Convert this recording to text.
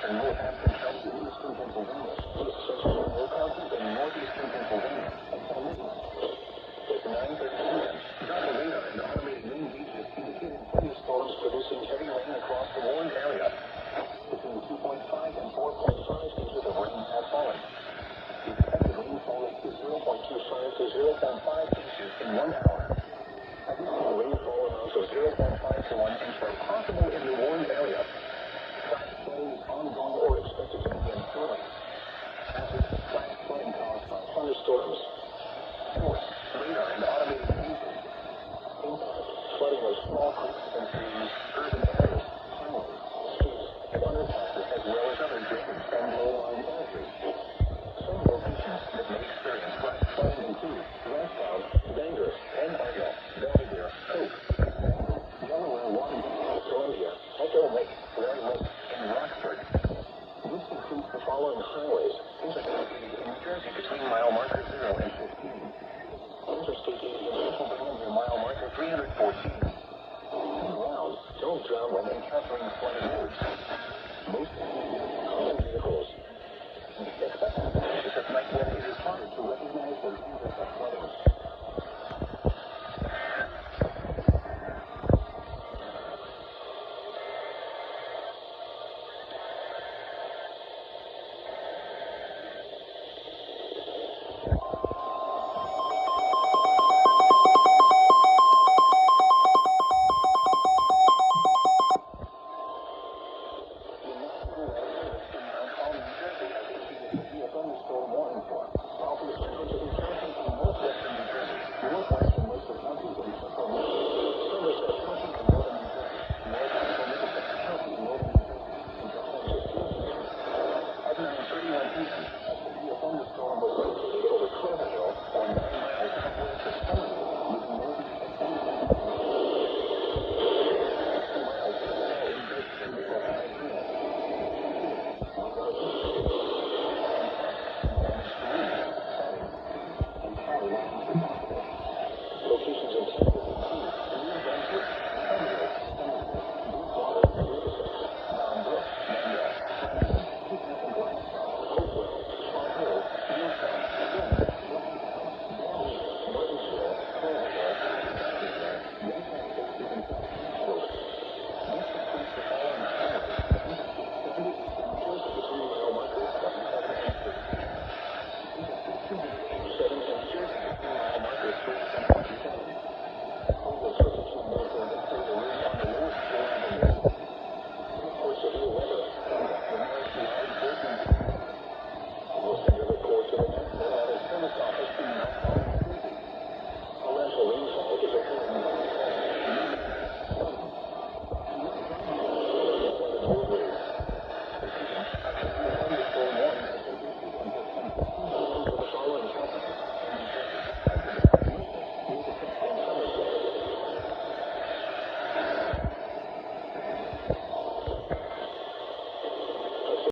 western Northampton County, eastern Pennsylvania, east central Monroe County, and northeastern Pennsylvania. At 9:30 p.m., Doppler radar and automated wind gauges indicated thunderstorms producing heavy rain across the warned area. Between 2.5 and 4.5 inches of rain have fallen. The expected rainfall rate is 0.25 to 0.5 inches in 1 hour. Additional rainfall amounts of 0.5 to 1 inch are possible in the warned area. Flash flooding is ongoing or expected to begin shortly. Hazard of flash flooding caused by thunderstorms. Fourth, radar and automated gauges. Impact, flooding of small creeks and streams, urban areas, highways, streets, and underpasses, as well as other drainage and low-lying boundaries. Some locations that may experience flash flooding include Graftown, Bangor, Penn Argyll, Belvidere, Hope, Delaware, Waterbury, Columbia, Echo Lake, Roy Lake, and Rockford. This includes the following highways intersecting in New Jersey between mile marker 0 and 15. Interstate 80 in Pennsylvania near mile marker 314. Keep around, don't drown when encountering flooded roads. Most